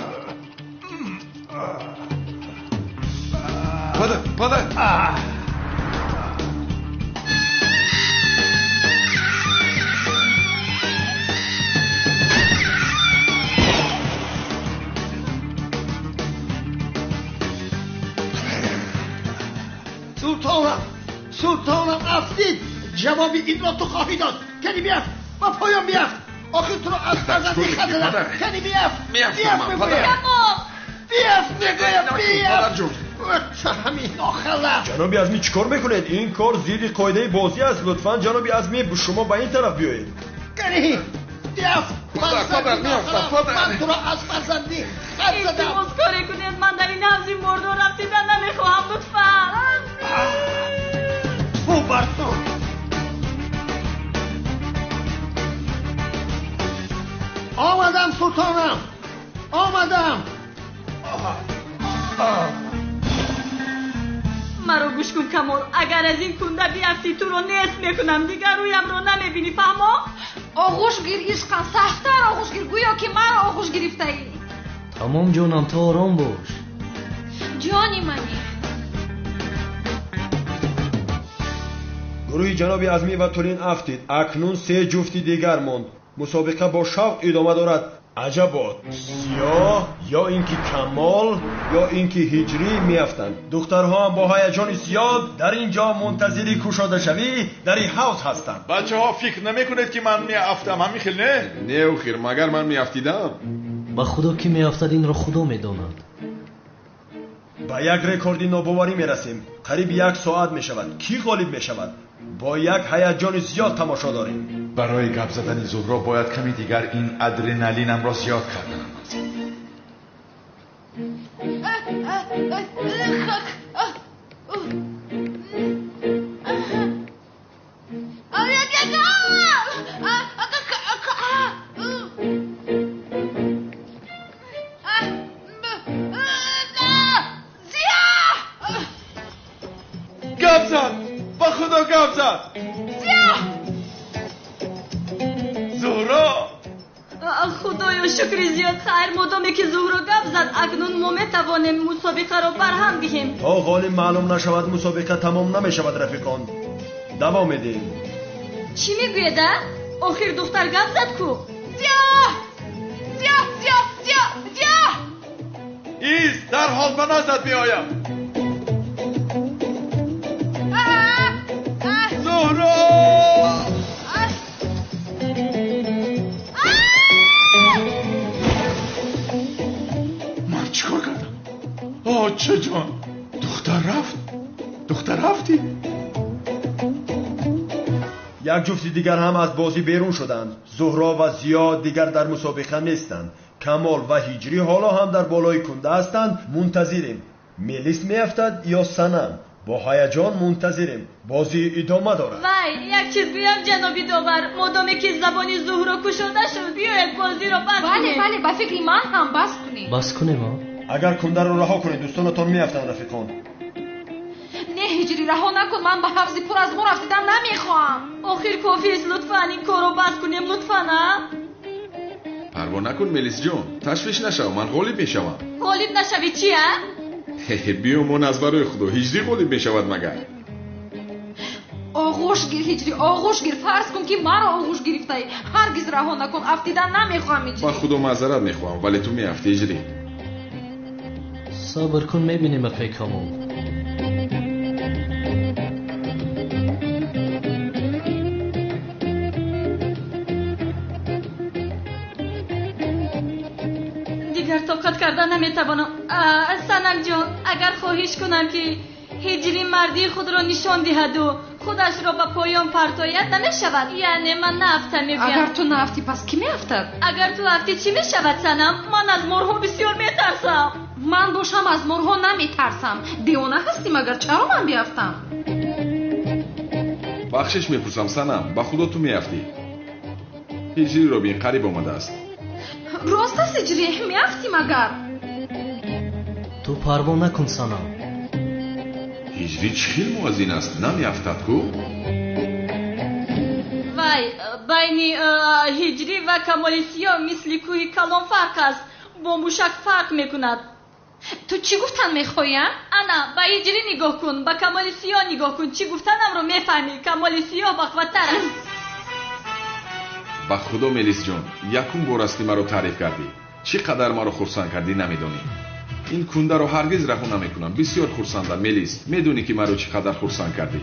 سلطانم افتید. جواب این را تو خواهی داد. کنی بیافت با پایم بیافت. آخه تو رو از فرزندی خزنم کنی بیاف همین ناخلف. جنابی عظمی چیکار میکنید؟ این کار زیر قاعده بازی است. لطفاً جنابی عظمی شما به این طرف بیایید. کنی بیاف من تو رو از فرزندی خط زدم. التماس کاری کنید، من در این حوضی مردار رفتیدن نمیخواهم لطفاً. تو بر تو آمدم سلطانم، آمدم. مرا گوش کن کمال، اگر از این کنده بیافتی تو رو نیست میکنم، دیگر رویم رو نمیبینی، فهما؟ آغوش گیر عشقم، سخت‌تر آغوش گیر، گویا که مرا آغوش گرفته ای. تمام جانم، تو آرام باش. جانی منی. گروه جناب عظمی و تورین افتید. اکنون 3 جفتی دیگر ماند. مسابقه با شوق ادامه دارد. عجبا، سیاه یا اینکه کمال یا اینکه هجری میافتند. دخترها هم با هیجان زیاد در اینجا منتظری کشاده شوی در این حوض هستند. بچه ها فکر نمیکنید که من میافتم؟ همین خیلی نه اخیر، مگر من میافتیدم؟ با خدا کی میافتد این را خدا میداند. با یک رکوردی ناباوری میرسیم. قریب 1 ساعت میشود. کی غالب میشود؟ با یک هیجان زیاد تماشا داریم. برای گپ زدن زهرا باید کمی دیگر این ادرنالینم را زیاد کردم. گپ زد، با خدا گپ زد. زهرا خدایا شکر زیاد خیر، مدامی که زهرا گپ زد اکنون ما میتوانیم مسابقه را برهم دهیم. تا غالب معلوم نشود مسابقه تمام نمیشود رفیقان. دوام میدیم. چی میگوید؟ آخر دختر گپ زد کو؟ ایست، در حال به نزد بیایم. زهرا من چیکار کردم؟ آچه جان، دختر رفتی؟ یک جفتی دیگر هم از بازی بیرون شدند. زهرا و زیاد دیگر در مسابقه نیستند. کمال و هجری حالا هم در بالای کنده هستند. منتظریم ملیس میافتد یا سنم. با هیجان منتظریم. بازی ادامه دارد. وای، یک چیز بیام جنابی داور، مدامی که زبانی زهرا کشاده شد بیاید بازی را بس کنیم. بله با فکر من هم بس کنیم. بس کنیم. اگر کنده رو رها کنید دوستانتان میافتند رفیقان. نه هجری رها نکن، من به حوضی پر از مو رفتیدن نمیخوام. آخر کافی است، لطفاً این کارو بس کنیم لطفاً. پروا نکن ملیس جون، تشویش نشو، من غالب میشوم. غالب نشوی چیه؟ بیامون از برای خدا، هجری غالب میشود مگر؟ آغوش گیر هجری، آغوش گیر، فرض کن که مرا آغوش گرفته ای. هرگز رها نکن، افتیدن نمیخوام هجری. با خدا معذرت میخوام ولی تو میافتی هجری. صبر کن میبینیم اقای کامل. دیگر طاقت کردن نمیتوانم. سنم جان، اگر خواهش کنم که هجری مردی خود را نشان دهد و خودش را به پایان پرتاید نمیشود. یعنی من نافتم میگویم. اگر تو نافتی پس کی میافتد؟ اگر تو افتی چی میشود سنم؟ من از مرها بسیار میترسم. من باشم از مرها نمیترسم. دیوانه هستی مگر؟ چرا من بیافتم؟ بخشش میپرسم سنم، با خدا تو میافتی؟ هجری رو بین قریب آمده است. راست است هجری، میافتی مگر؟ تو پروا نکن سنم. هجری چخیل موازین است، نمیافتد کو؟ وای، بین هجری و کمالیسیا مثل کوهی کلان فرق است. با موشک فرق میکند. تو چی گفتن میخوایم؟ انا با هجری نگاه کن، با کمالیسیا نگاه کن. چی گفتنم رو میفهمی. کمالیسیا بخوتر است. با خدا ملیس جون، یکم بار است که مرا تعریف کردی. چقدر مرا خرسند کردی نمیدونی. این کنده رو هرگز رها نمیکنم. بسیار خرسندم ملیس. میدونی که مرا چقدر خرسند کردی.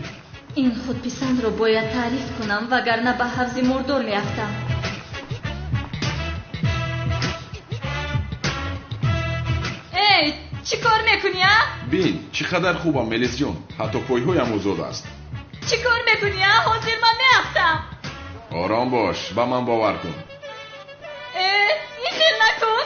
این خودپسند رو باید تعریف کنم وگرنه به حوض مردور میافتم. چی کار میکنی ها؟ بین چقدر خوبم ملیس جون، حتی پایهایم آزاد است. چی کار میکنی ها؟ حاضر من میافتم. آرام باش، با من باور کن. این خیل نکن.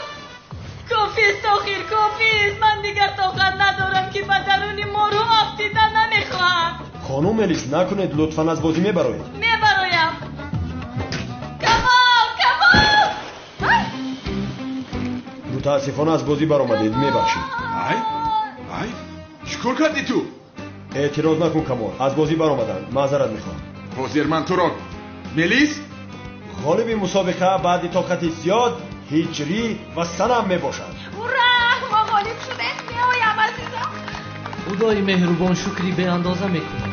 کافی است آخیر، کافی است. من دیگر طاقت ندارم که به درون مارو افتیدن نمیخواهم. خانم ملیس نکنید، لطفا از بازی میبراید. میبرایم. کمال متاسفانه از بازی برآمدید، میبخشید. ای چیکار کردی تو؟ اعتراض نکن کمال، از بازی برآمدن، معذرت میخوام. حاضر من تو را ملیس غالب مسابقه بعد طاقت زیاد هجری و سنم میباشد. هورا ما غالب شدیم. میایم عزیزم. خدای مهربان شکری به اندازه میکنم.